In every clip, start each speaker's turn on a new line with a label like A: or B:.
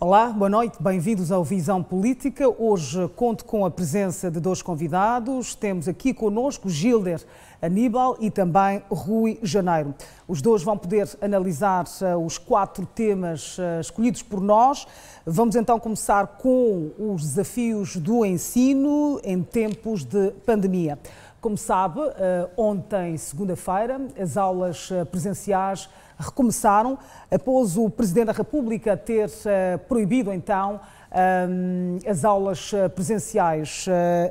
A: Olá, boa noite, bem-vindos ao Visão Política. Hoje conto com a presença de dois convidados. Temos aqui connosco Gilder Aníbal e também Rui Janeiro. Os dois vão poder analisar os 4 temas escolhidos por nós. Vamos então começar com os desafios do ensino em tempos de pandemia. Como sabe, ontem, segunda-feira, as aulas presenciais recomeçaram após o Presidente da República ter proibido então as aulas presenciais.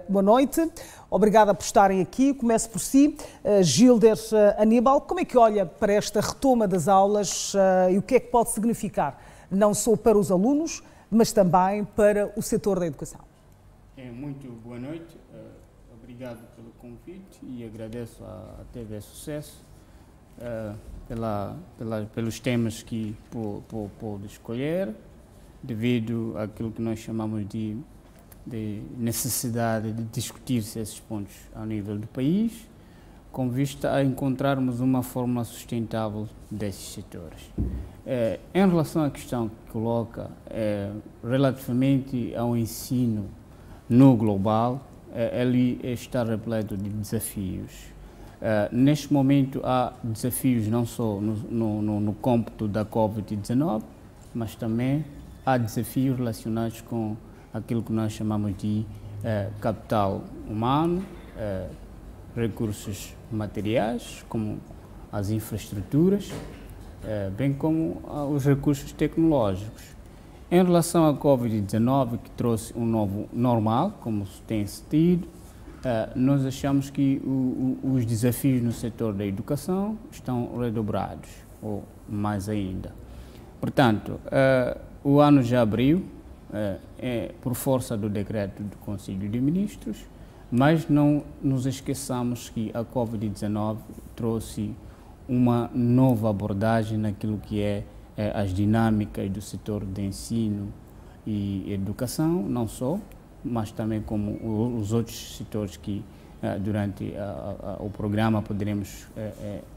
A: Boa noite, obrigada por estarem aqui. Começo por si, Gilder Aníbal. Como é que olha para esta retoma das aulas e o que é que pode significar, não só para os alunos, mas também para o setor da educação?
B: Muito boa noite, obrigado pelo convite e agradeço à TV Sucesso pelos temas que pôde escolher, devido àquilo que nós chamamos de necessidade de discutir-se esses pontos ao nível do país, com vista a encontrarmos uma forma sustentável desses setores. Em relação à questão que coloca, relativamente ao ensino no global, ele está repleto de desafios. Neste momento há desafios não só no cômputo da Covid-19, mas também há desafios relacionados com aquilo que nós chamamos de capital humano, recursos materiais, como as infraestruturas, bem como os recursos tecnológicos. Em relação à Covid-19, que trouxe um novo normal, como tem tido, nós achamos que os desafios no setor da educação estão redobrados, ou mais ainda. Portanto, o ano já abriu, por força do decreto do Conselho de Ministros, mas não nos esqueçamos que a Covid-19 trouxe uma nova abordagem naquilo que é as dinâmicas do setor de ensino e educação, não só, mas também como os outros setores que durante o programa poderemos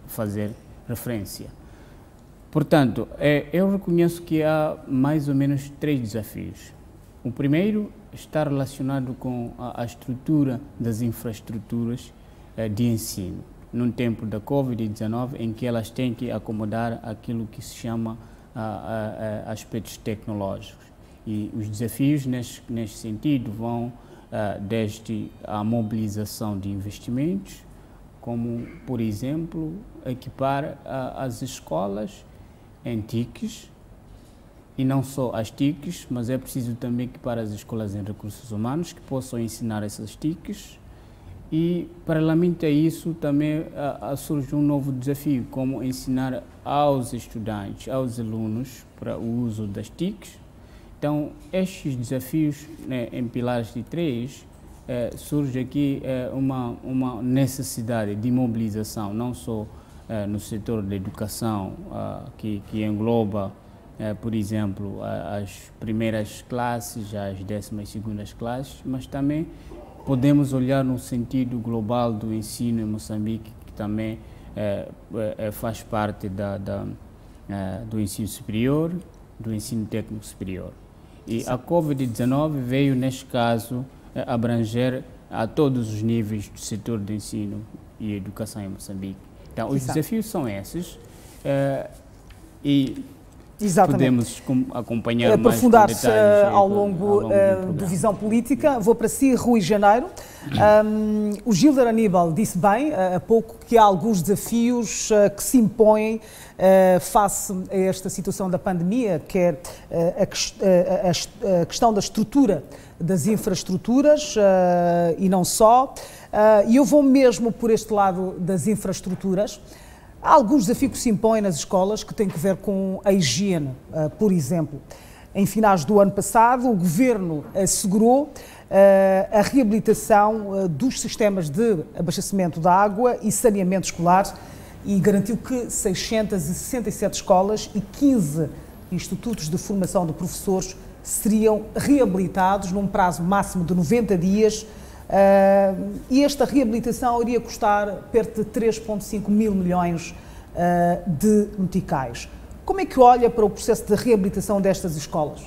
B: fazer referência. Portanto, eu reconheço que há mais ou menos 3 desafios. O primeiro está relacionado com a estrutura das infraestruturas de ensino, num tempo da Covid-19, em que elas têm que acomodar aquilo que se chama aspectos tecnológicos. E os desafios neste sentido vão desde a mobilização de investimentos, como, por exemplo, equipar as escolas em TICs, e não só as TICs, mas é preciso também equipar as escolas em recursos humanos que possam ensinar essas TICs. E, paralelamente a isso, também surge um novo desafio, como ensinar aos estudantes, aos alunos, para o uso das TICs. Então, estes desafios, né, em pilares de 3, surge aqui uma necessidade de mobilização, não só no setor da educação, que engloba, por exemplo, as primeiras classes, as 12ª classes, mas também podemos olhar no sentido global do ensino em Moçambique, que também faz parte do ensino superior, do ensino técnico superior. E a Covid-19 veio, neste caso, abranger a todos os níveis do setor de ensino e educação em Moçambique. Então, os desafios são esses e podemos acompanhar
A: aprofundar
B: mais com detalhes
A: ao longo do Visão Política. Vou para si, Rui Janeiro. O Gilder Aníbal disse bem há pouco que há alguns desafios que se impõem face a esta situação da pandemia, que é a questão da estrutura das infraestruturas e não só. E eu vou mesmo por este lado das infraestruturas. Há alguns desafios que se impõem nas escolas que têm que ver com a higiene, por exemplo. Em finais do ano passado, o Governo assegurou a reabilitação dos sistemas de abastecimento de água e saneamento escolar e garantiu que 667 escolas e 15 institutos de formação de professores seriam reabilitados num prazo máximo de 90 dias e esta reabilitação iria custar perto de 3,5 mil milhões de meticais. Como é que olha para o processo de reabilitação destas escolas?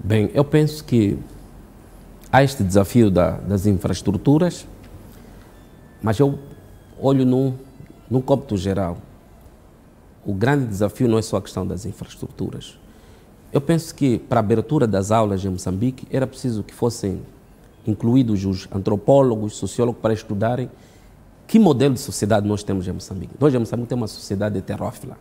C: Bem, eu penso que há este desafio das infraestruturas, mas eu olho num cômputo geral. O grande desafio não é só a questão das infraestruturas. Eu penso que para a abertura das aulas em Moçambique era preciso que fossem incluídos os antropólogos, sociólogos, para estudarem que modelo de sociedade nós temos em Moçambique. Nós em Moçambique temos uma sociedade heterófila.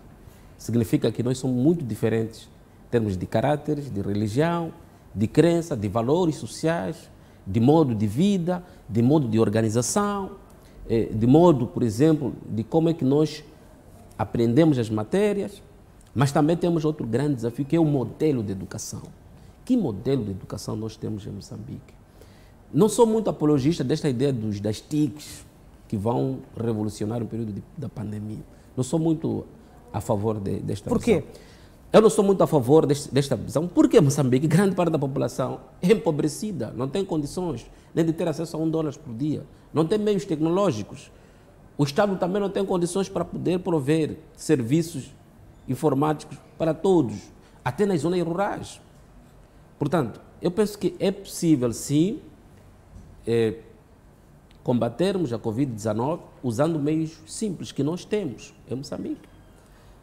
C: Significa que nós somos muito diferentes em termos de caráteres, de religião, de crença, de valores sociais, de modo de vida, de modo de organização, de modo, por exemplo, de como é que nós aprendemos as matérias, mas também temos outro grande desafio, que é o modelo de educação. Que modelo de educação nós temos em Moçambique? Não sou muito apologista desta ideia das TICs, que vão revolucionar o período da pandemia. Não sou muito a favor desta visão.
A: Por quê?
C: Eu não sou muito a favor desta visão, porque Moçambique, grande parte da população é empobrecida, não tem condições nem de ter acesso a $1 por dia, não tem meios tecnológicos. O Estado também não tem condições para poder prover serviços informáticos para todos, até nas zonas rurais. Portanto, eu penso que é possível, sim, combatermos a Covid-19 usando meios simples que nós temos em Moçambique.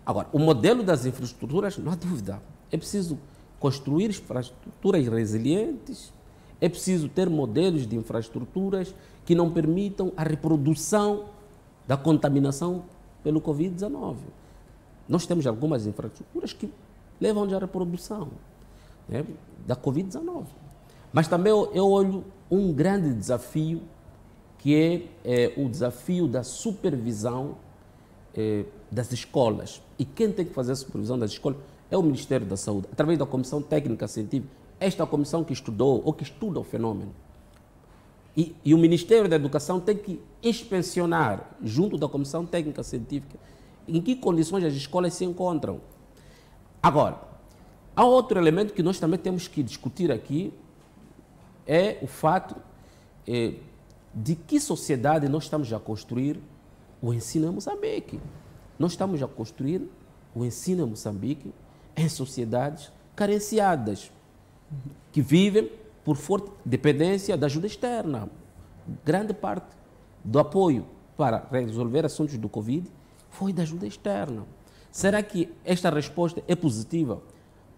C: Agora, o modelo das infraestruturas, não há dúvida, é preciso construir infraestruturas resilientes, é preciso ter modelos de infraestruturas que não permitam a reprodução da contaminação pelo Covid-19. Nós temos algumas infraestruturas que levam à reprodução, né, da Covid-19. Mas também eu olho um grande desafio, que é o desafio da supervisão das escolas. E quem tem que fazer a supervisão das escolas é o Ministério da Saúde, através da Comissão Técnica Científica, esta comissão que estudou ou que estuda o fenômeno. E o Ministério da Educação tem que inspecionar, junto da Comissão Técnica Científica, em que condições as escolas se encontram. Agora, há outro elemento que nós também temos que discutir aqui, é o fato de que sociedade nós estamos a construir o ensino em Moçambique. Nós estamos a construir o ensino em Moçambique em sociedades carenciadas, que vivem por forte dependência da ajuda externa. Grande parte do apoio para resolver assuntos do Covid foi da ajuda externa. Será que esta resposta é positiva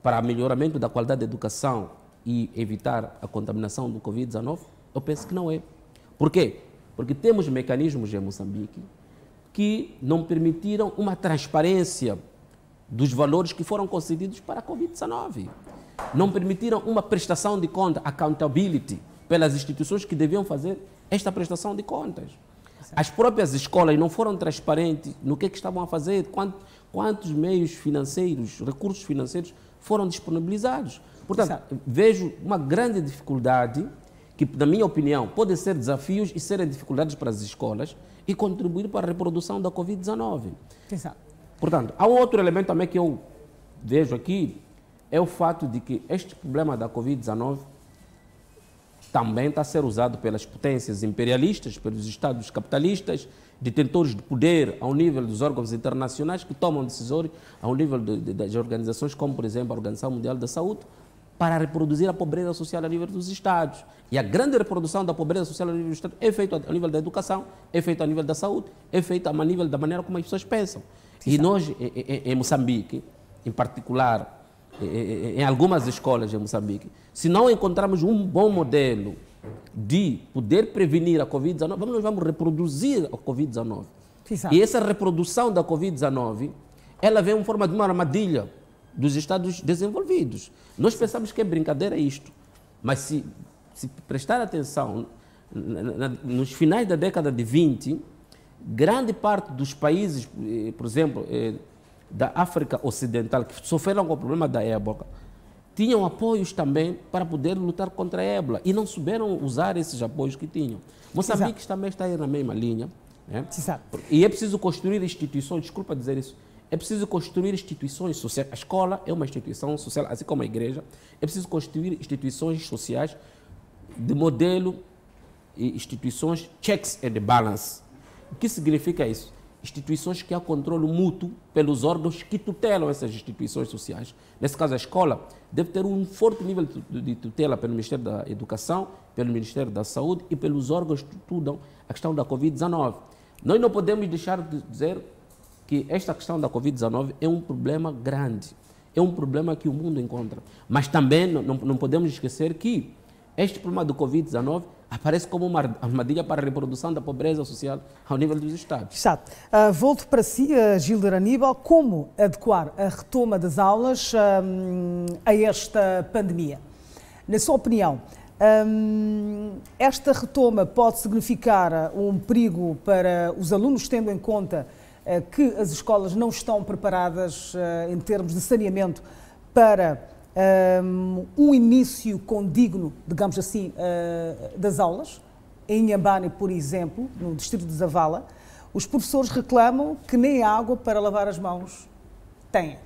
C: para o melhoramento da qualidade da educação e evitar a contaminação do Covid-19? Eu penso que não é. Por quê? Porque temos mecanismos em Moçambique que não permitiram uma transparência dos valores que foram concedidos para a Covid-19. Não permitiram uma prestação de conta, accountability, pelas instituições que deviam fazer esta prestação de contas. As próprias escolas não foram transparentes no que estavam a fazer, quantos meios financeiros, recursos financeiros foram disponibilizados. Portanto, vejo uma grande dificuldade, que, na minha opinião, podem ser desafios e serem dificuldades para as escolas e contribuir para a reprodução da Covid-19. Portanto, há um outro elemento também que eu vejo aqui, é o fato de que este problema da Covid-19 também está a ser usado pelas potências imperialistas, pelos estados capitalistas, detentores de poder ao nível dos órgãos internacionais que tomam decisões ao nível das organizações como, por exemplo, a Organização Mundial da Saúde, para reproduzir a pobreza social a nível dos estados. E a grande reprodução da pobreza social a nível dos estados é feita a nível da educação, é feita a nível da saúde, é feita a nível da maneira como as pessoas pensam. E nós, em Moçambique, em particular, em algumas escolas em Moçambique, se não encontrarmos um bom modelo de poder prevenir a Covid-19, nós vamos reproduzir a Covid-19. E essa reprodução da Covid-19, ela vem em forma de uma armadilha dos Estados desenvolvidos. Nós pensamos que é brincadeira isto, mas se prestar atenção, nos finais da década de 20, grande parte dos países, por exemplo, da África Ocidental, que sofreram com o problema da ébola, tinham apoios também para poder lutar contra a ébola e não souberam usar esses apoios que tinham. Moçambique também está aí na mesma linha. Né? E é preciso construir instituições, desculpa dizer isso, é preciso construir instituições sociais. A escola é uma instituição social, assim como a igreja. É preciso construir instituições sociais de modelo e instituições checks and balance. O que significa isso? instituições que há controle mútuo pelos órgãos que tutelam essas instituições sociais. Nesse caso, a escola deve ter um forte nível de tutela pelo Ministério da Educação, pelo Ministério da Saúde e pelos órgãos que estudam a questão da Covid-19. Nós não podemos deixar de dizer que esta questão da Covid-19 é um problema grande, é um problema que o mundo encontra. Mas também não podemos esquecer que este problema do Covid-19 aparece como uma armadilha para a reprodução da pobreza social ao nível dos Estados.
A: Exato. Volto para si, Gilder Aníbal. Como adequar a retoma das aulas a esta pandemia? Na sua opinião, esta retoma pode significar um perigo para os alunos, tendo em conta que as escolas não estão preparadas em termos de saneamento para um início condigno, digamos assim, das aulas? Em Inhambane, por exemplo, no distrito de Zavala, os professores reclamam que nem água para lavar as mãos têm.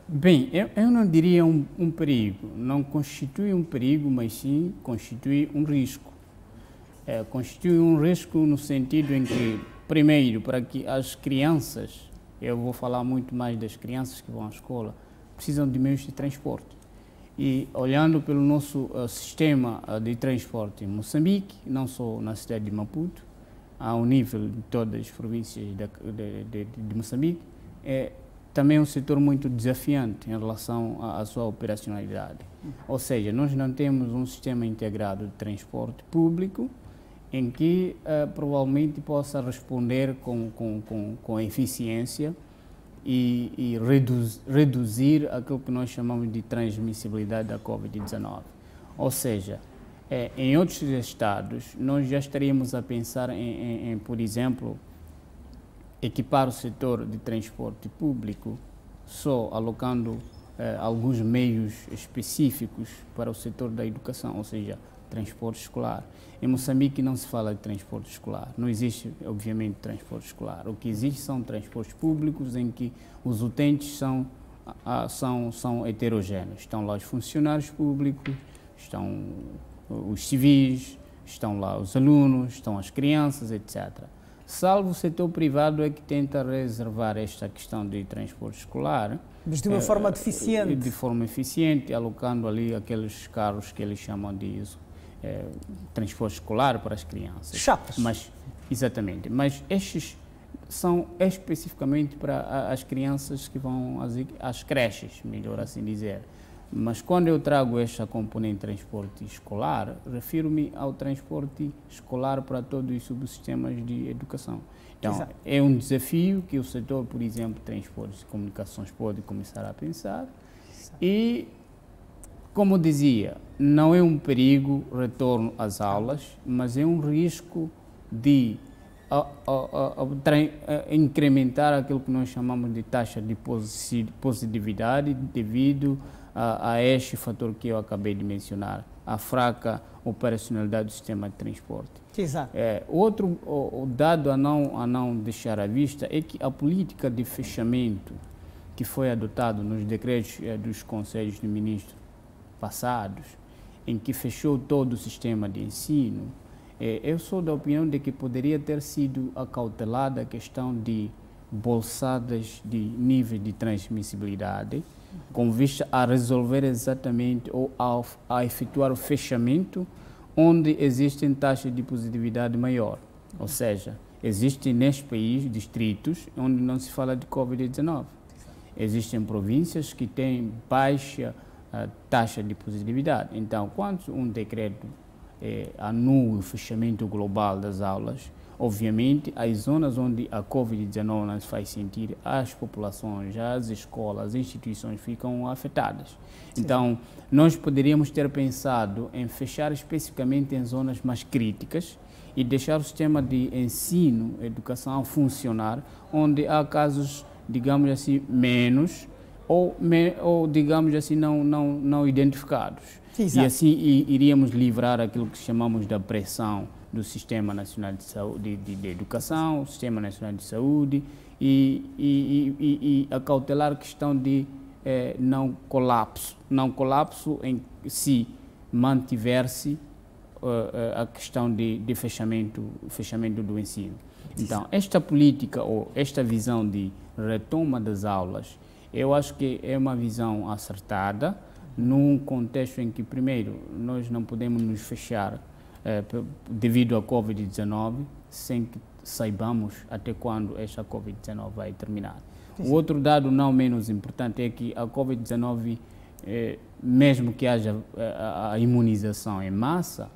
B: Bem, eu não diria um perigo. Não constitui um perigo, mas sim constitui um risco. Constitui um risco no sentido em que, primeiro, para que as crianças, eu vou falar muito mais das crianças que vão à escola, precisam de meios de transporte. E olhando pelo nosso sistema de transporte em Moçambique, não só na cidade de Maputo, ao nível de todas as províncias de Moçambique, é também um setor muito desafiante em relação à sua operacionalidade. Ou seja, nós não temos um sistema integrado de transporte público em que provavelmente possa responder com eficiência e reduzir aquilo que nós chamamos de transmissibilidade da Covid-19. Ou seja, em outros estados, nós já estaríamos a pensar em, por exemplo, equipar o setor de transporte público só alocando alguns meios específicos para o setor da educação, ou seja, transporte escolar. Em Moçambique não se fala de transporte escolar, não existe, obviamente, transporte escolar. O que existe são transportes públicos em que os utentes são heterogêneos. Estão lá os funcionários públicos, estão os civis, estão lá os alunos, estão as crianças, etc. Salvo o setor privado é que tenta reservar esta questão de transporte escolar.
A: Mas de uma forma deficiente.
B: De forma eficiente, alocando ali aqueles carros que eles chamam de transporte escolar para as crianças.
A: Chapas.
B: Exatamente. Mas estes são especificamente para as crianças que vão às creches, melhor assim dizer. Mas quando eu trago esta componente de transporte escolar, refiro-me ao transporte escolar para todos os subsistemas de educação. Então, exato, é um desafio que o setor, por exemplo, transportes e comunicações pode começar a pensar. Exato. E, como dizia, não é um perigo o retorno às aulas, mas é um risco de incrementar aquilo que nós chamamos de taxa de positividade devido a este fator que eu acabei de mencionar, a fraca operacionalidade do sistema de transporte.
A: Exato.
B: O dado a não deixar à vista é que a política de fechamento que foi adotado nos decretos dos conselhos de ministros passados, em que fechou todo o sistema de ensino, eu sou da opinião de que poderia ter sido acautelada a questão de bolsadas de nível de transmissibilidade, com vista a resolver exatamente ou a efetuar o fechamento onde existem taxas de positividade maior. Ou seja, existem neste país distritos onde não se fala de Covid-19. Existem províncias que têm baixa taxa de positividade. Então, quando um decreto anula o fechamento global das aulas, obviamente, as zonas onde a Covid-19 não se faz sentir, as populações, as escolas, as instituições ficam afetadas. Sim. Então, nós poderíamos ter pensado em fechar especificamente em zonas mais críticas e deixar o sistema de ensino, educação funcionar, onde há casos, digamos assim, menos ou digamos assim, não identificados. Exato. E assim iríamos livrar aquilo que chamamos da pressão do Sistema Nacional de Saúde, de Educação, Sistema Nacional de Saúde e acautelar a questão de não colapso em se mantiver-se a questão de fechamento do ensino. Então, esta política ou esta visão de retoma das aulas, eu acho que é uma visão acertada num contexto em que, primeiro, nós não podemos nos fechar devido à Covid-19 sem que saibamos até quando esta Covid-19 vai terminar. O outro dado não menos importante é que a Covid-19, mesmo que haja a imunização em massa,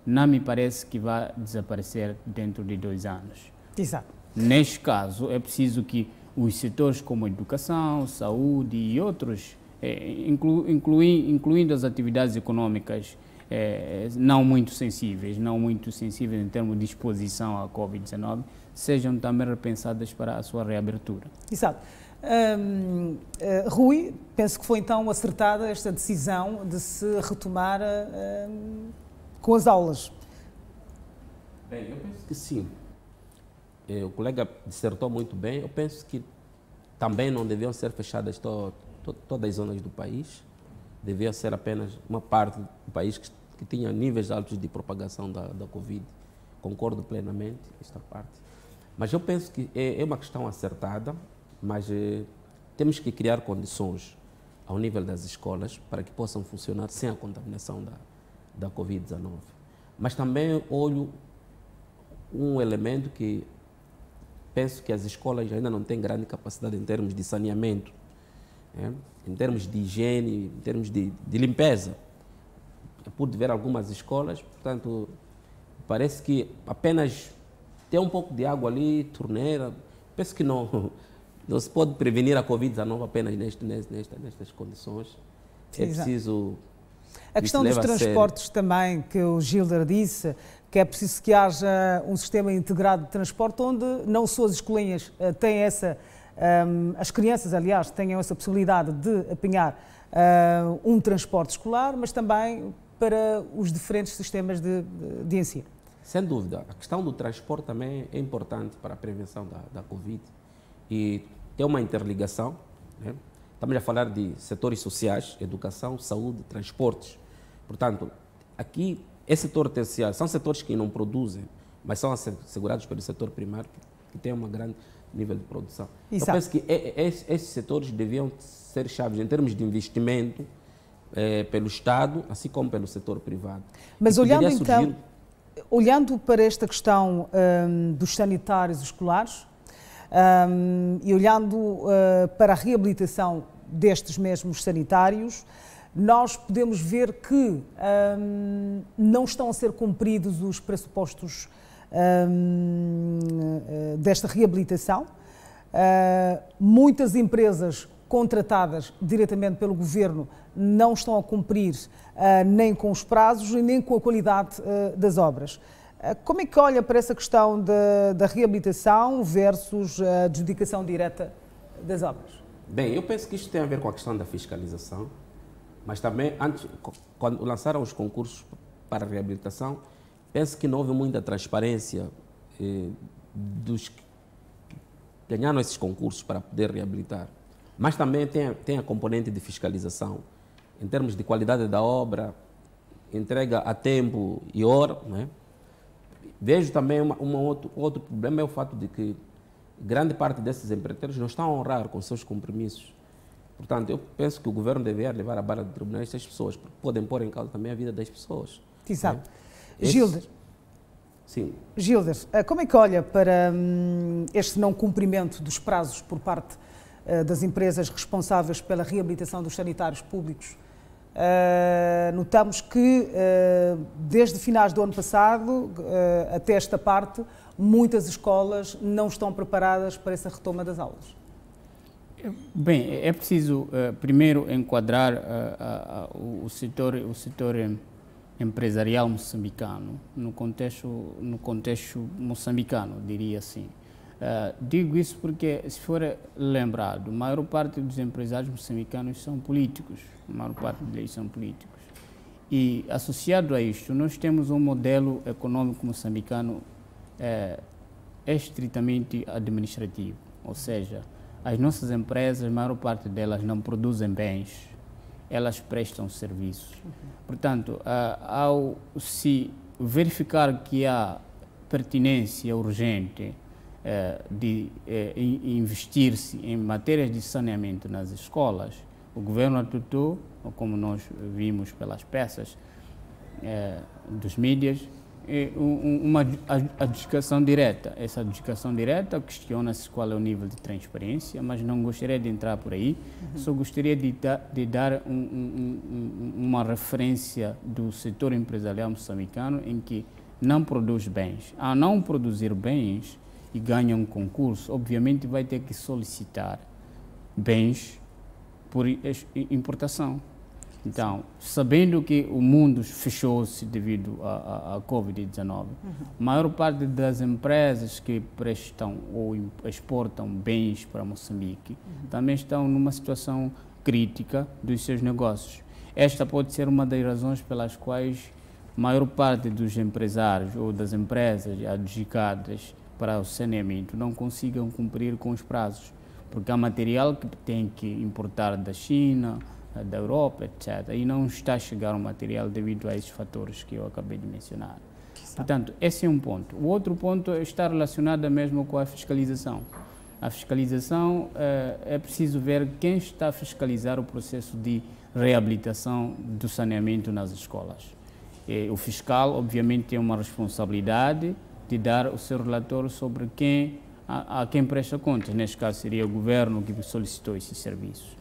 B: não me parece que vai desaparecer dentro de 2 anos.
A: Exato.
B: Neste caso, é preciso que os setores como educação, saúde e outros, incluindo as atividades econômicas não muito sensíveis em termos de exposição à Covid-19, sejam também repensadas para a sua reabertura.
A: Exato. Rui, penso que foi então acertada esta decisão de se retomar com as aulas.
C: Bem, eu penso que sim. O colega dissertou muito bem. Eu penso que também não deviam ser fechadas todas as zonas do país. Devia ser apenas uma parte do país que tinha níveis altos de propagação da Covid. Concordo plenamente esta parte. Mas eu penso que é uma questão acertada, mas temos que criar condições ao nível das escolas para que possam funcionar sem a contaminação da Covid-19. Mas também olho um elemento que penso que as escolas ainda não têm grande capacidade em termos de saneamento, em termos de higiene, em termos de limpeza. Eu pude ver algumas escolas, portanto, parece que apenas ter um pouco de água ali, torneira, penso que não se pode prevenir a Covid-19 apenas nestas condições. É preciso...
A: A questão dos transportes também, que o Gilder disse, que é preciso que haja um sistema integrado de transporte onde não só as escolinhas têm as crianças, aliás, tenham essa possibilidade de apanhar um transporte escolar, mas também para os diferentes sistemas de ensino.
C: Sem dúvida. A questão do transporte também é importante para a prevenção da Covid e tem uma interligação, né? Estamos a falar de setores sociais, educação, saúde, transportes. Portanto, aqui, esse setor terciário são setores que não produzem, mas são assegurados pelo setor primário, que tem um grande nível de produção. Exato. Eu penso que esses setores deviam ser chaves em termos de investimento pelo Estado, assim como pelo setor privado.
A: Mas olhando então, olhando para esta questão dos sanitários escolares e olhando para a reabilitação destes mesmos sanitários, nós podemos ver que não estão a ser cumpridos os pressupostos desta reabilitação. Muitas empresas contratadas diretamente pelo governo não estão a cumprir nem com os prazos nem com a qualidade das obras. Como é que olha para essa questão da reabilitação versus a adjudicação direta das obras?
C: Bem, eu penso que isto tem a ver com a questão da fiscalização, mas também, antes, quando lançaram os concursos para a reabilitação, penso que não houve muita transparência dos que ganharam esses concursos para poder reabilitar. Mas também tem a componente de fiscalização, em termos de qualidade da obra, entrega a tempo e hora, né? Vejo também outro problema, é o fato de que grande parte desses empreiteiros não estão a honrar com seus compromissos. Portanto, eu penso que o governo deveria levar a barra de tribunais essas pessoas, porque podem pôr em causa também a vida das pessoas.
A: Exato. Né? Gilder.
C: Sim.
A: Gilder, como é que olha para este não cumprimento dos prazos por parte das empresas responsáveis pela reabilitação dos sanitários públicos? Notamos que desde finais do ano passado até esta parte, muitas escolas não estão preparadas para essa retoma das aulas.
B: Bem, é preciso primeiro enquadrar o setor empresarial moçambicano no contexto moçambicano, diria assim. Digo isso porque, se for lembrado, a maior parte dos empresários moçambicanos são políticos, a maior parte deles são políticos. E, associado a isto, nós temos um modelo econômico moçambicano estritamente administrativo, ou seja, as nossas empresas, a maior parte delas não produzem bens, elas prestam serviços. Portanto, ao se verificar que há pertinência urgente de investir-se em matérias de saneamento nas escolas, o governo atuou, como nós vimos pelas peças dos mídias, uma adjudicação direta. Essa adjudicação direta questiona-se qual é o nível de transparência, mas não gostaria de entrar por aí. Só gostaria de dar uma referência do setor empresarial moçambicano em que não produz bens. A não produzir bens e ganha um concurso, obviamente vai ter que solicitar bens por importação. Então, sabendo que o mundo fechou-se devido à Covid-19, a maior parte das empresas que prestam ou exportam bens para Moçambique também estão numa situação crítica dos seus negócios. Esta pode ser uma das razões pelas quais a maior parte dos empresários ou das empresas adjudicadas para o saneamento não consigam cumprir com os prazos, porque há material que tem que importar da China, da Europa, etc. E não está a chegar o material devido a esses fatores que eu acabei de mencionar. Portanto, esse é um ponto. O outro ponto está relacionado mesmo com a fiscalização. A fiscalização, é preciso ver quem está a fiscalizar o processo de reabilitação do saneamento nas escolas. O fiscal, obviamente, tem uma responsabilidade de dar o seu relatório sobre a quem presta contas. Neste caso, seria o governo que solicitou esses serviços.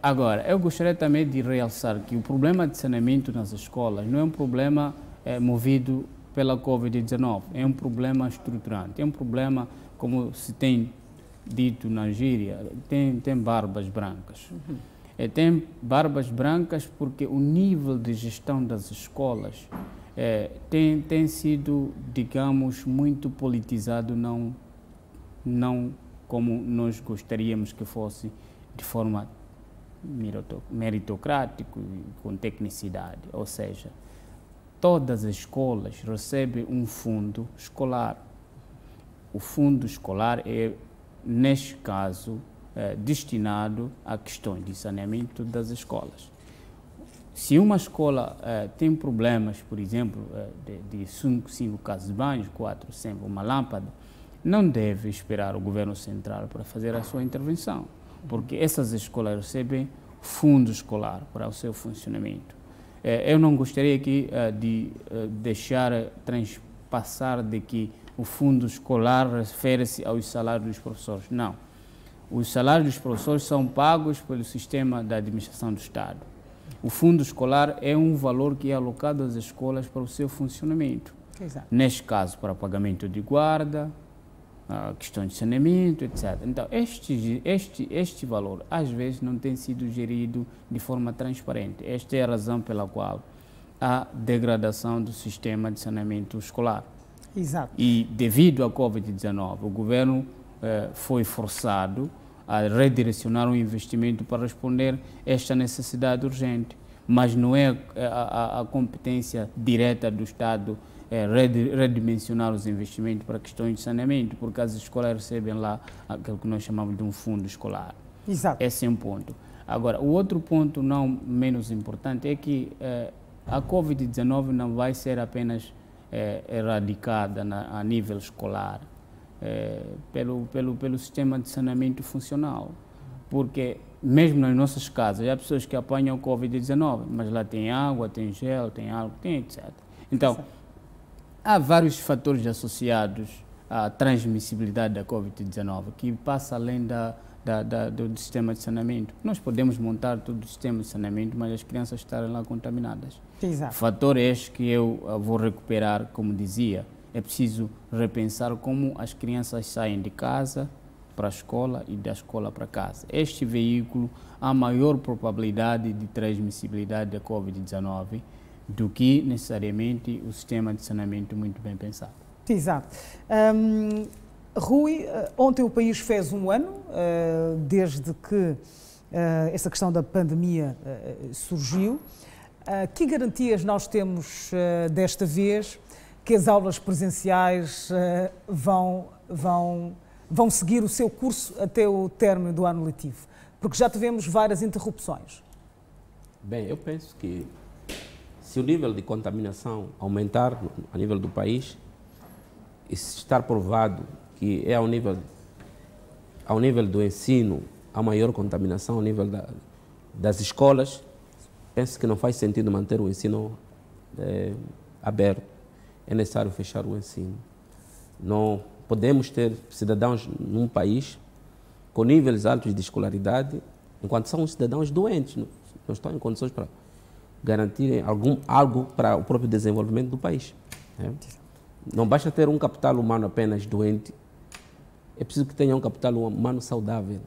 B: Agora, eu gostaria também de realçar que o problema de saneamento nas escolas não é um problema movido pela Covid-19, é um problema estruturante, é um problema, como se tem dito na gíria, tem barbas brancas. Tem barbas brancas porque o nível de gestão das escolas tem sido, digamos, muito politizado, não como nós gostaríamos que fosse, de forma meritocrática e com tecnicidade. Ou seja, todas as escolas recebem um fundo escolar. O fundo escolar é, neste caso, destinado a questões de saneamento das escolas. Se uma escola tem problemas, por exemplo, de 5 casas de banho, 4, sempre uma lâmpada, não deve esperar o governo central para fazer a sua intervenção, porque essas escolas recebem fundo escolar para o seu funcionamento. Eu não gostaria aqui de deixar transpassar de que o fundo escolar refere-se aos salários dos professores. Não. Os salários dos professores são pagos pelo sistema da administração do Estado. O fundo escolar é um valor que é alocado às escolas para o seu funcionamento.
A: Exato.
B: Neste caso, para pagamento de guarda, questão de saneamento, etc. Então, este valor, às vezes, não tem sido gerido de forma transparente. Esta é a razão pela qual há degradação do sistema de saneamento escolar.
A: Exato.
B: E, devido à Covid-19, o governo foi forçado a redirecionar o investimento para responder a esta necessidade urgente. Mas não é a competência direta do Estado redimensionar os investimentos para questões de saneamento, porque as escolas recebem lá aquilo que nós chamamos de um fundo escolar.
A: Exato.
B: Esse é um ponto. Agora, o outro ponto não menos importante é que a Covid-19 não vai ser apenas erradicada a nível escolar pelo sistema de saneamento funcional, porque mesmo nas nossas casas há pessoas que apanham Covid-19, mas lá tem água, tem gel, tem álcool, tem etc. Então, há vários fatores associados à transmissibilidade da Covid-19 que passa além do sistema de saneamento. Nós podemos montar todo o sistema de saneamento, mas as crianças estarem lá contaminadas.
A: Exato.
B: O fator é este que eu vou recuperar, como dizia. É preciso repensar como as crianças saem de casa para a escola e da escola para casa. Este veículo há maior probabilidade de transmissibilidade da Covid-19 do que necessariamente o sistema de saneamento muito bem pensado.
A: Exato. Rui, ontem o país fez um ano desde que essa questão da pandemia surgiu. Que garantias nós temos desta vez que as aulas presenciais vão seguir o seu curso até o término do ano letivo? Porque já tivemos várias interrupções.
C: Bem, eu penso que se o nível de contaminação aumentar a nível do país, e se estar provado que é ao nível do ensino a maior contaminação, ao nível das escolas, penso que não faz sentido manter o ensino aberto. É necessário fechar o ensino. Não podemos ter cidadãos num país com níveis altos de escolaridade, enquanto são cidadãos doentes, não estão em condições para garantirem algo para o próprio desenvolvimento do país. Não basta ter um capital humano apenas doente, é preciso que tenha um capital humano saudável.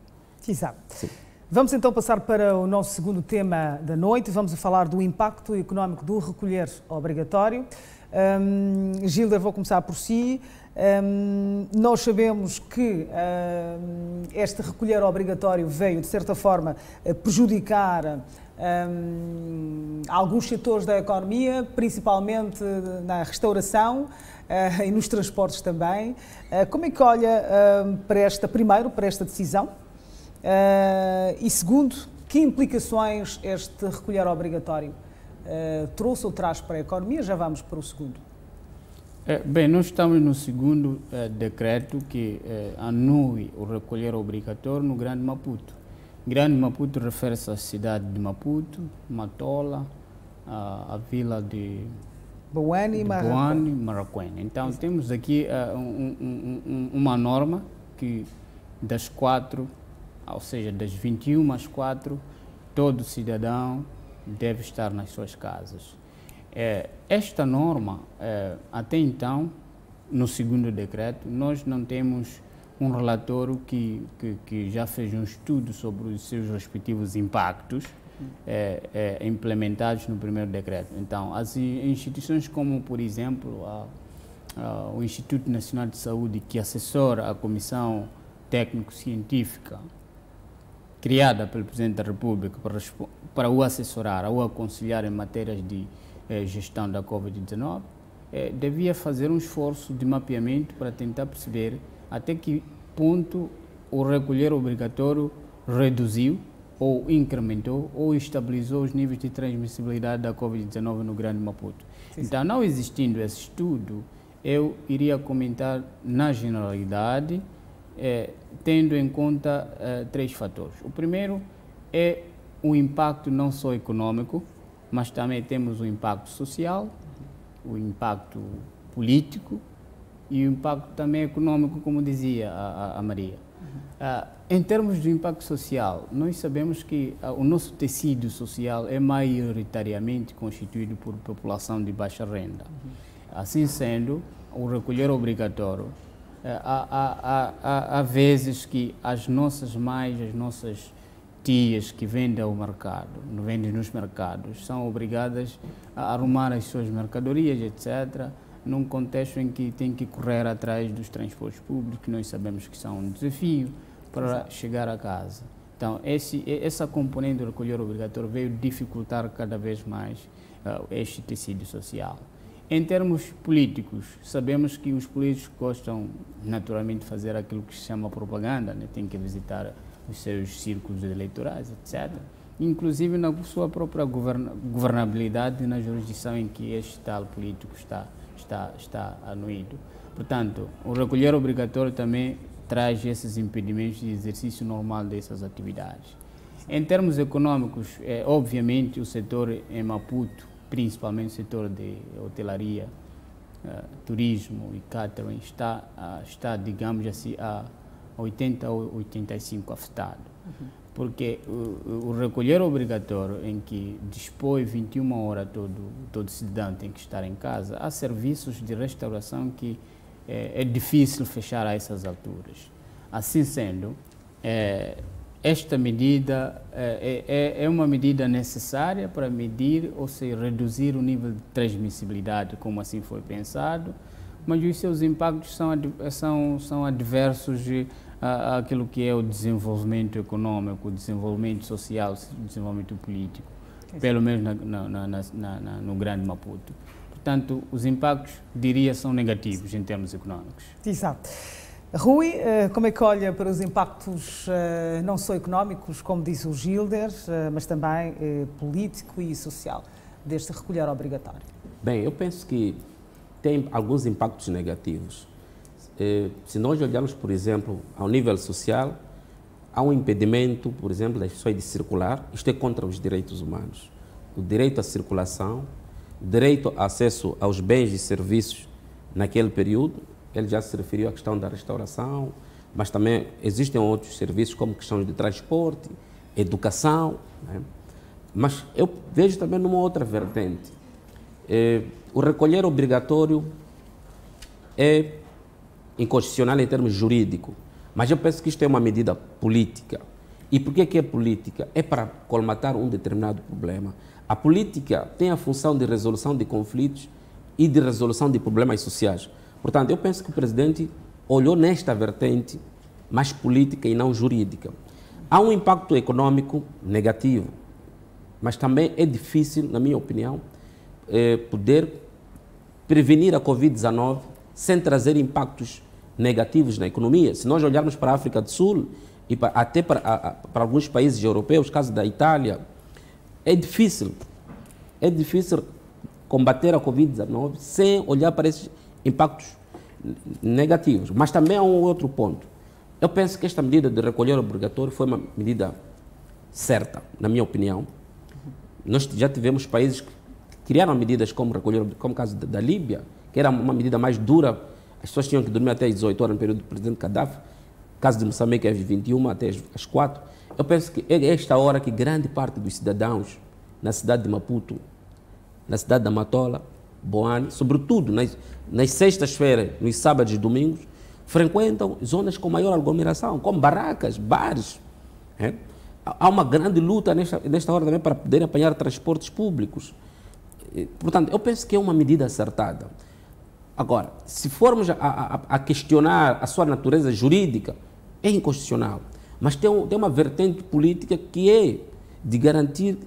A: Exato. Sim. Vamos então passar para o nosso segundo tema da noite. Vamos falar do impacto económico do recolher obrigatório. Gilder, vou começar por si. Nós sabemos que este recolher obrigatório veio, de certa forma, prejudicar alguns setores da economia, principalmente na restauração e nos transportes também. Como é que olha para esta decisão? E segundo, que implicações este recolher obrigatório trouxe ou traz para a economia? Já vamos para o segundo.
B: Bem, nós estamos no segundo decreto que anui o recolher obrigatório no Grande Maputo. Grande Maputo refere-se à cidade de Maputo, Matola, a vila de
A: Boane e
B: Maracuene. Então, temos aqui uma norma que das 4, ou seja, das 21 às 4, todo cidadão deve estar nas suas casas. Esta norma, até então, no segundo decreto, nós não temos um relatório que já fez um estudo sobre os seus respectivos impactos implementados no primeiro decreto. Então, as instituições como, por exemplo, o Instituto Nacional de Saúde, que assessora a Comissão Técnico-Científica, criada pelo Presidente da República para o assessorar, ou aconselhar em matérias de gestão da Covid-19, devia fazer um esforço de mapeamento para tentar perceber até que ponto o recolher obrigatório reduziu, ou incrementou, ou estabilizou os níveis de transmissibilidade da Covid-19 no Grande Maputo. Sim. Então, não existindo esse estudo, eu iria comentar na generalidade, tendo em conta 3 fatores. O primeiro é o impacto não só econômico, mas também temos o impacto social, o impacto político e o impacto também econômico, como dizia a Maria. Em termos de impacto social, nós sabemos que o nosso tecido social é maioritariamente constituído por população de baixa renda. Assim sendo, o recolher obrigatório, há vezes que as nossas mães, as nossas tias que vendem ao mercado, vendem nos mercados, são obrigadas a arrumar as suas mercadorias, etc., num contexto em que tem que correr atrás dos transportes públicos, que nós sabemos que são um desafio para chegar a casa. Então, essa componente do recolher obrigatório veio dificultar cada vez mais este tecido social. Em termos políticos, sabemos que os políticos gostam naturalmente de fazer aquilo que se chama propaganda, né? Tem que visitar os seus círculos eleitorais, etc. Inclusive na sua própria governabilidade na jurisdição em que este tal político está anuído. Portanto, o recolher obrigatório também traz esses impedimentos de exercício normal dessas atividades. Em termos econômicos, obviamente o setor em Maputo, principalmente o setor de hotelaria, turismo e catering, está, digamos assim, a 80 ou 85 afetado. Porque o recolher obrigatório, em que dispõe 21 horas todo cidadão tem que estar em casa, há serviços de restauração que é difícil fechar a essas alturas. Assim sendo, esta medida é uma medida necessária para medir, ou seja, reduzir o nível de transmissibilidade, como assim foi pensado, mas os seus impactos são adversos àquilo que é o desenvolvimento econômico, o desenvolvimento social, o desenvolvimento político, pelo menos no Grande Maputo. Portanto, os impactos, diria, são negativos em termos económicos.
A: Exato. Rui, como é que olha para os impactos não só económicos, como diz o Gilder, mas também político e social? deste recolher obrigatório?
C: Bem, eu penso que tem alguns impactos negativos. Se nós olharmos, por exemplo, ao nível social, há um impedimento, por exemplo, das pessoas de circular. Isto é contra os direitos humanos. O direito à circulação, o direito ao acesso aos bens e serviços naquele período. Ele já se referiu à questão da restauração, mas também existem outros serviços como questões de transporte, educação, né? Mas eu vejo também numa outra vertente. O recolher obrigatório é inconstitucional em termos jurídicos, mas eu penso que isto é uma medida política. E por que é política? É para colmatar um determinado problema. A política tem a função de resolução de conflitos e de resolução de problemas sociais. Portanto, eu penso que o presidente olhou nesta vertente mais política e não jurídica. Há um impacto econômico negativo, mas também é difícil, na minha opinião, poder prevenir a Covid-19 sem trazer impactos negativos na economia. Se nós olharmos para a África do Sul e até para alguns países europeus, caso da Itália, é difícil combater a Covid-19 sem olhar para esses impactos negativos. Mas também há um outro ponto. Eu penso que esta medida de recolher obrigatório foi uma medida certa, na minha opinião. Nós já tivemos países que criaram medidas como recolher, como o caso da Líbia, que era uma medida mais dura. As pessoas tinham que dormir até às 18 horas no período do presidente Gaddafi. O caso de Moçambique é às 21 até às 4. Eu penso que é esta hora que grande parte dos cidadãos na cidade de Maputo, na cidade da Matola, Boane, sobretudo nas sextas-feiras, nos sábados e domingos, frequentam zonas com maior aglomeração, como barracas, bares. Há uma grande luta nesta hora também para poderem apanhar transportes públicos. Portanto, eu penso que é uma medida acertada. Agora, se formos a questionar a sua natureza jurídica, é inconstitucional. Mas tem uma vertente política que é de garantir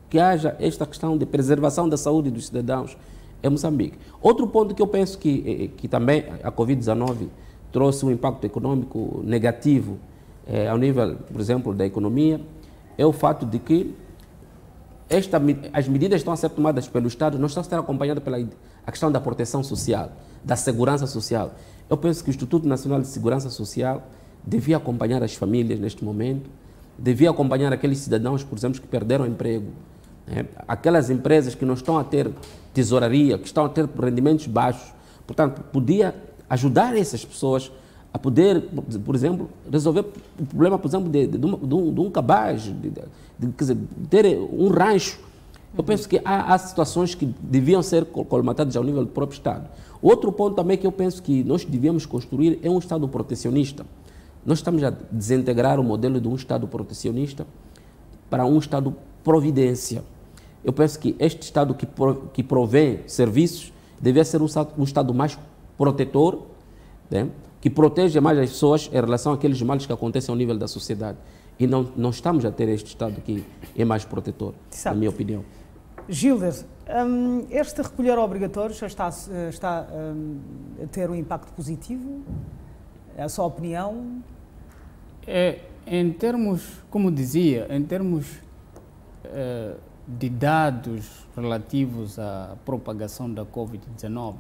C: que haja esta questão de preservação da saúde dos cidadãos em Moçambique. Outro ponto que eu penso que também a Covid-19 trouxe um impacto econômico negativo ao nível, por exemplo, da economia, é o fato de que as medidas estão a ser tomadas pelo Estado, não estão a ser acompanhadas pela a questão da proteção social, da segurança social. Eu penso que o Instituto Nacional de Segurança Social devia acompanhar as famílias neste momento, devia acompanhar aqueles cidadãos, por exemplo, que perderam o emprego, aquelas empresas que não estão a ter tesouraria, que estão a ter rendimentos baixos. Portanto, podia ajudar essas pessoas a poder, por exemplo, resolver o problema, por exemplo, de um cabaz, de ter um rancho. Eu penso que há situações que deviam ser colmatadas ao nível do próprio Estado. Outro ponto também que eu penso que nós devíamos construir é um Estado protecionista. Nós estamos a desintegrar o modelo de um Estado protecionista para um Estado providência. Eu penso que este Estado que provém serviços devia ser um Estado mais protetor, né? Que proteja mais as pessoas em relação àqueles males que acontecem ao nível da sociedade. E não estamos a ter este Estado que é mais protetor, na minha opinião.
A: Gilder, este recolher obrigatório já está a ter um impacto positivo? É a sua opinião?
B: Em termos, como dizia, em termos de dados relativos à propagação da Covid-19,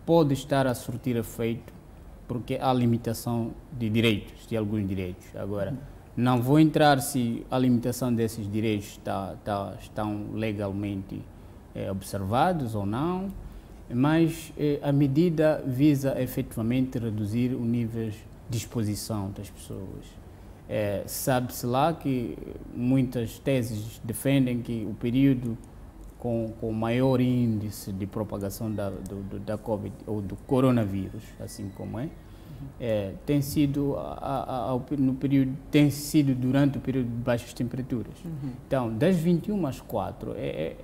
B: pode estar a surtir efeito porque há limitação de direitos, de alguns direitos. Agora, não vou entrar se a limitação desses direitos estão legalmente observados ou não, mas a medida visa efetivamente reduzir o nível de exposição das pessoas. Sabe-se lá que muitas teses defendem que o período com maior índice de propagação da Covid ou do coronavírus, assim como tem sido durante o período de baixas temperaturas. Então, das 21 às 4,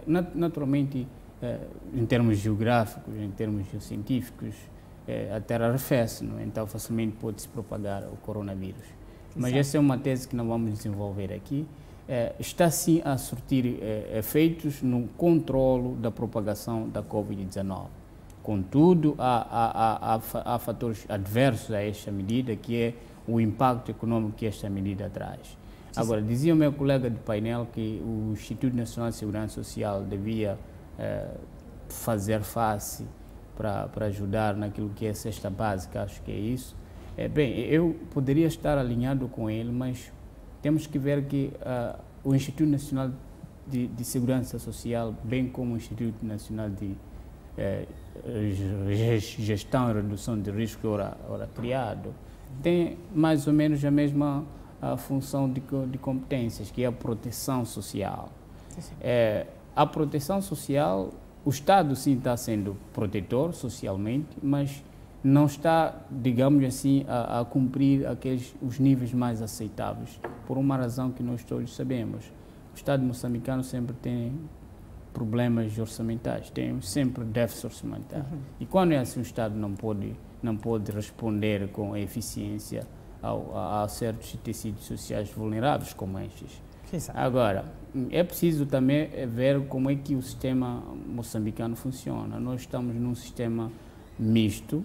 B: naturalmente, em termos geográficos, em termos científicos, a Terra arrefece, não? Então facilmente pode-se propagar o coronavírus. Mas essa é uma tese que não vamos desenvolver aqui. Está sim a surtir efeitos no controlo da propagação da Covid-19. Contudo, há fatores adversos a esta medida, que é o impacto econômico que esta medida traz. Agora, dizia o meu colega de painel que o Instituto Nacional de Segurança Social devia fazer face para ajudar naquilo que é a cesta básica, acho que é isso. Bem, eu poderia estar alinhado com ele, mas temos que ver que o Instituto Nacional de Segurança Social, bem como o Instituto Nacional de Gestão e Redução de Risco, ora criado, tem mais ou menos a mesma função de competências, que é a proteção social. A proteção social, o Estado sim está sendo protetor socialmente, mas não está, digamos assim, a cumprir os níveis mais aceitáveis, por uma razão que nós todos sabemos. O Estado moçambicano sempre tem problemas orçamentais, tem sempre déficit orçamentário. E quando é assim, o Estado não pode responder com eficiência a certos tecidos sociais vulneráveis como estes. Agora, é preciso também ver como é que o sistema moçambicano funciona. Nós estamos num sistema misto,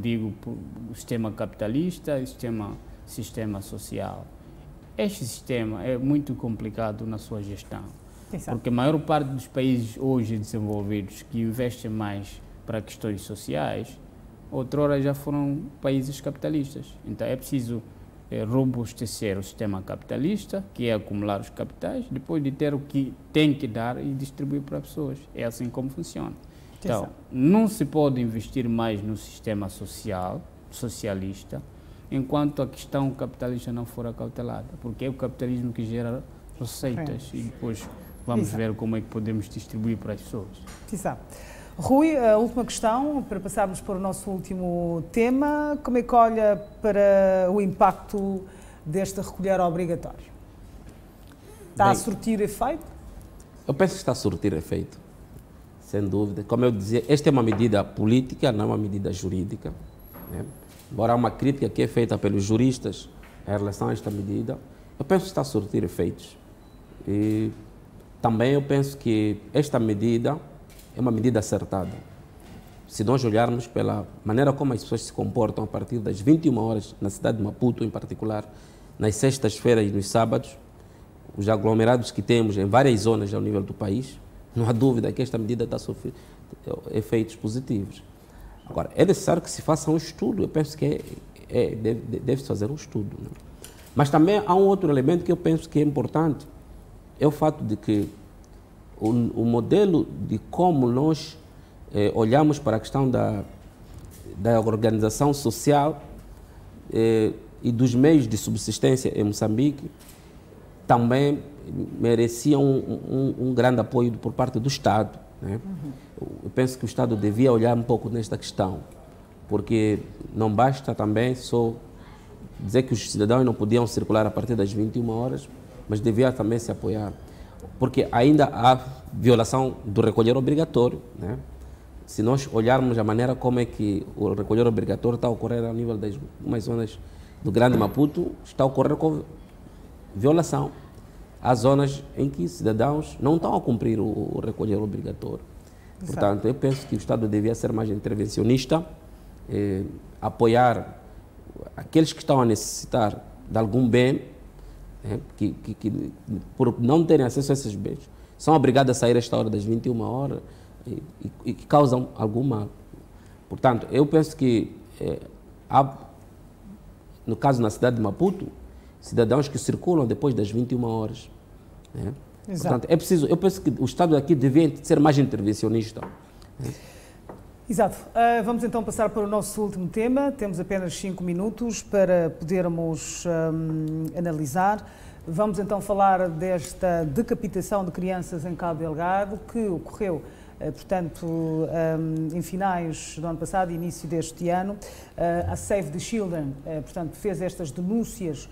B: digo, o sistema capitalista e sistema social. Este sistema é muito complicado na sua gestão, porque a maior parte dos países hoje desenvolvidos que investem mais para questões sociais, outrora já foram países capitalistas. Então é preciso robustecer o sistema capitalista, que é acumular os capitais, depois de ter o que tem que dar e distribuir para as pessoas. É assim como funciona. Então, não se pode investir mais no sistema socialista, enquanto a questão capitalista não for acautelada, porque é o capitalismo que gera receitas e depois vamos ver como é que podemos distribuir para as pessoas.
A: Rui, a última questão, para passarmos para o nosso último tema, como é que olha para o impacto deste recolher obrigatório? Está a surtir efeito?
C: Eu penso que está a surtir efeito, sem dúvida. Como eu dizia, esta é uma medida política, não é uma medida jurídica, né? Embora há uma crítica que é feita pelos juristas em relação a esta medida, eu penso que está a surtir efeitos. E também eu penso que esta medida é uma medida acertada. Se nós olharmos pela maneira como as pessoas se comportam a partir das 21 horas, na cidade de Maputo em particular, nas sextas-feiras e nos sábados, os aglomerados que temos em várias zonas ao nível do país, não há dúvida que esta medida está a sofrer efeitos positivos. Agora, é necessário que se faça um estudo, eu penso que deve-se fazer um estudo, né? Mas também há um outro elemento que eu penso que é importante, é o fato de que o modelo de como nós olhamos para a questão da organização social e dos meios de subsistência em Moçambique também merecia um grande apoio por parte do Estado, né? Eu penso que o Estado devia olhar um pouco nesta questão, porque não basta também só dizer que os cidadãos não podiam circular a partir das 21 horas, mas devia também se apoiar, porque ainda há violação do recolher obrigatório, né? Se nós olharmos a maneira como é que o recolher obrigatório está a ocorrer a nível das umas zonas do Grande Maputo, está a ocorrer com violação. Há zonas em que cidadãos não estão a cumprir o recolher obrigatório. Portanto, eu penso que o Estado devia ser mais intervencionista, apoiar aqueles que estão a necessitar de algum bem, que por não terem acesso a esses bens, são obrigados a sair a esta hora das 21 horas e que causam algum mal. Portanto, eu penso que há, no caso na cidade de Maputo, cidadãos que circulam depois das 21 horas. Né? Portanto, é preciso, eu penso que o Estado aqui devia ser mais intervencionista. Né?
A: Exato. Vamos então passar para o nosso último tema. Temos apenas 5 minutos para podermos analisar. Vamos então falar desta decapitação de crianças em Cabo Delgado, que ocorreu, portanto, em finais do ano passado e início deste ano. A Save the Children, portanto, fez estas denúncias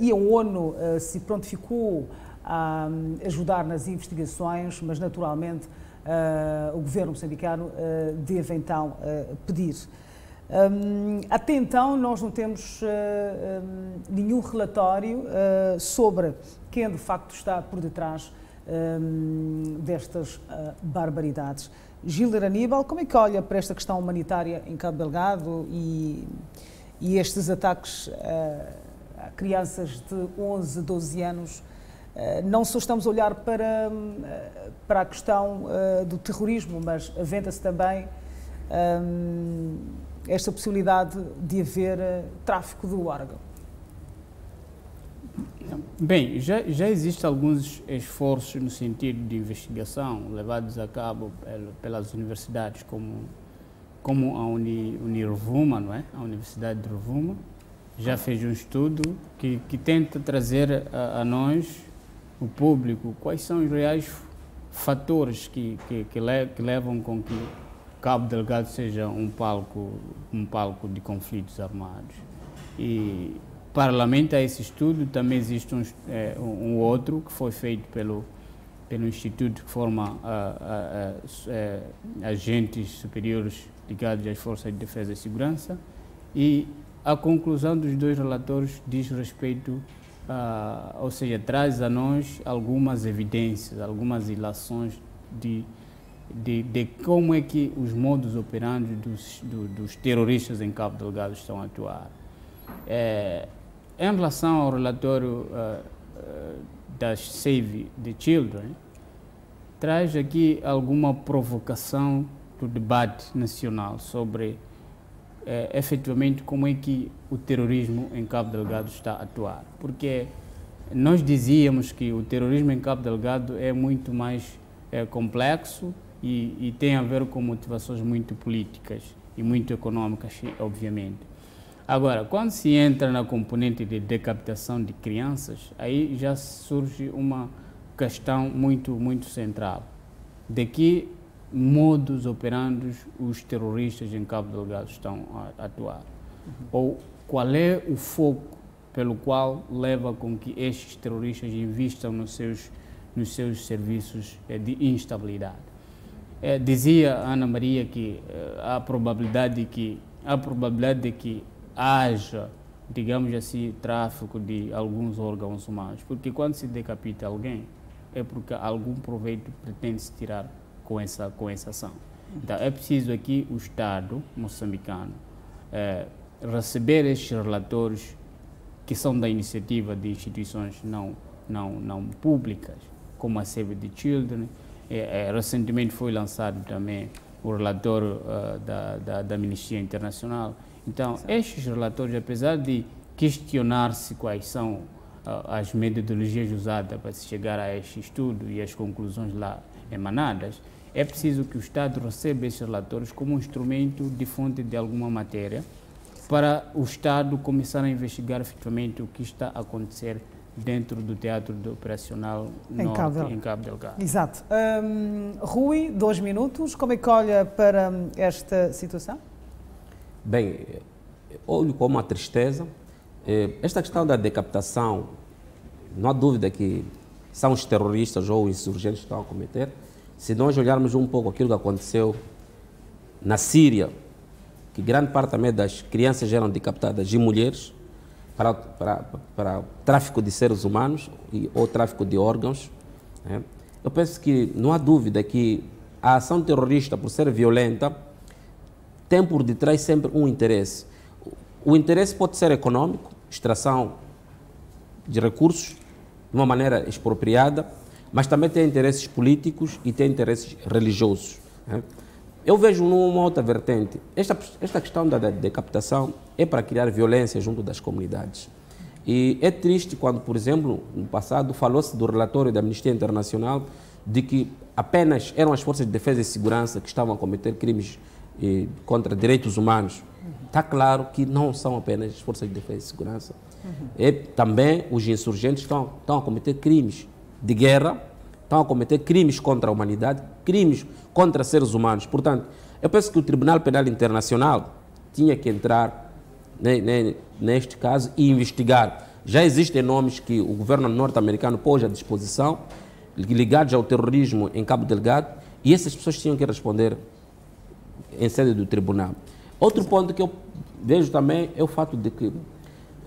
A: e a ONU se prontificou a ajudar nas investigações, mas naturalmente o governo moçambicano deve então pedir. Até então nós não temos nenhum relatório sobre quem de facto está por detrás destas barbaridades. Gilder Aníbal, como é que olha para esta questão humanitária em Cabo Delgado e estes ataques crianças de 11, 12 anos. Não só estamos a olhar para a questão do terrorismo, mas aventa-se também esta possibilidade de haver tráfico do órgão.
B: Bem, já existem alguns esforços no sentido de investigação levados a cabo pelas universidades, como a Unirvuma, não é? A Universidade de Rovuma já fez um estudo que tenta trazer a nós, o público, quais são os reais fatores que levam com que Cabo Delgado seja um palco de conflitos armados. E paralelamente a esse estudo, também existe um outro que foi feito pelo Instituto que forma agentes superiores ligados às Forças de Defesa e Segurança, e a conclusão dos dois relatórios diz respeito, ou seja, traz a nós algumas evidências, algumas ilações de como é que os modos operandi dos terroristas em Cabo Delgado estão a atuar. Em relação ao relatório das Save the Children, traz aqui alguma provocação do debate nacional sobre efetivamente como é que o terrorismo em Cabo Delgado está a atuar. Porque nós dizíamos que o terrorismo em Cabo Delgado é muito mais complexo e tem a ver com motivações muito políticas e muito econômicas, obviamente. Agora, quando se entra na componente de decapitação de crianças, aí já surge uma questão muito central. De que modus operandi os terroristas em Cabo Delgado estão a atuar? Ou qual é o foco pelo qual leva com que estes terroristas investam nos seus serviços de instabilidade? Dizia Ana Maria que há probabilidade de que haja, digamos assim, tráfico de alguns órgãos humanos, porque quando se decapita alguém é porque algum proveito pretende-se tirar com essa ação. Então é preciso aqui o Estado moçambicano receber estes relatórios que são da iniciativa de instituições não públicas, como a Save the Children. Recentemente foi lançado também o relatório da Amnistia Internacional. Então, estes relatórios, apesar de questionar-se quais são as metodologias usadas para se chegar a este estudo e as conclusões lá emanadas, é preciso que o Estado receba esses relatórios como um instrumento de fonte de alguma matéria para o Estado começar a investigar efetivamente o que está a acontecer dentro do teatro operacional norte em Cabo Delgado.
A: Exato. Rui, 2 minutos, como é que olha para esta situação?
C: Bem, olho com uma tristeza. Esta questão da decapitação, não há dúvida que são os terroristas ou os insurgentes que estão a cometer. Se nós olharmos um pouco aquilo que aconteceu na Síria, que grande parte também das crianças eram decapitadas e mulheres para tráfico de seres humanos ou tráfico de órgãos, né? Eu penso que não há dúvida que a ação terrorista, por ser violenta, tem por detrás sempre um interesse. O interesse pode ser econômico, extração de recursos de uma maneira expropriada, mas também tem interesses políticos e tem interesses religiosos, né? Eu vejo numa outra vertente, esta questão da decapitação é para criar violência junto das comunidades. E é triste quando, por exemplo, no passado falou-se do relatório da Amnistia Internacional de que apenas eram as forças de defesa e segurança que estavam a cometer crimes contra direitos humanos. Está claro que não são apenas as forças de defesa e segurança. Também os insurgentes estão a cometer crimes de guerra, estão a cometer crimes contra a humanidade, crimes contra seres humanos. Portanto, eu penso que o Tribunal Penal Internacional tinha que entrar neste caso e investigar. Já existem nomes que o governo norte-americano pôs à disposição, ligados ao terrorismo em Cabo Delgado, e essas pessoas tinham que responder em sede do tribunal. Outro ponto que eu vejo também é o fato de que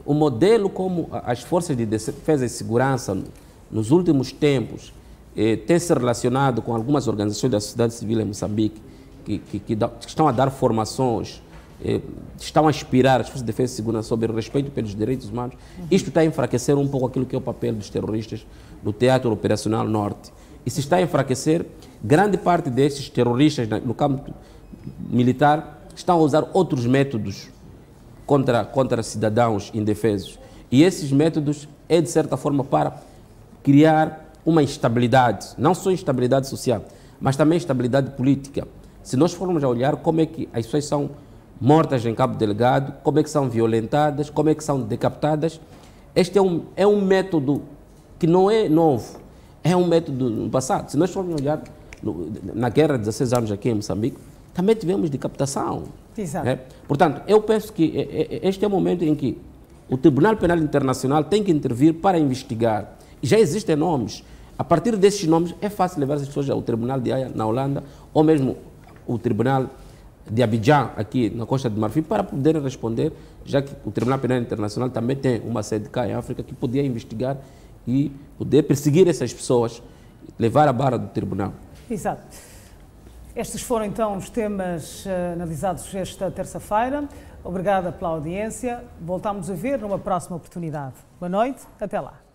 C: o modelo como as forças de defesa e segurança nos últimos tempos tem se relacionado com algumas organizações da sociedade civil em Moçambique que estão a dar formações estão a aspirar as forças de defesa e segurança sobre o respeito pelos direitos humanos, isto está a enfraquecer um pouco aquilo que é o papel dos terroristas no Teatro Operacional Norte. E se está a enfraquecer, grande parte desses terroristas no campo militar estão a usar outros métodos contra cidadãos indefesos. E esses métodos é, de certa forma, para criar uma instabilidade, não só instabilidade social, mas também instabilidade política. Se nós formos a olhar como é que as pessoas são mortas em Cabo Delgado, como é que são violentadas, como é que são decapitadas, este é um método que não é novo, é um método no passado. Se nós formos olhar na guerra de 16 anos aqui em Moçambique, também tivemos decapitação.
A: Exato.
C: Portanto, eu penso que este é o momento em que o Tribunal Penal Internacional tem que intervir para investigar. E já existem nomes. A partir desses nomes, é fácil levar as pessoas ao Tribunal de Haia, na Holanda, ou mesmo o Tribunal de Abidjan, aqui na Costa de Marfim, para poderem responder, já que o Tribunal Penal Internacional também tem uma sede cá em África, que podia investigar e poder perseguir essas pessoas, levar a barra do tribunal.
A: Exato. Estes foram então os temas analisados esta terça-feira. Obrigada pela audiência. Voltamos a ver numa próxima oportunidade. Boa noite, até lá.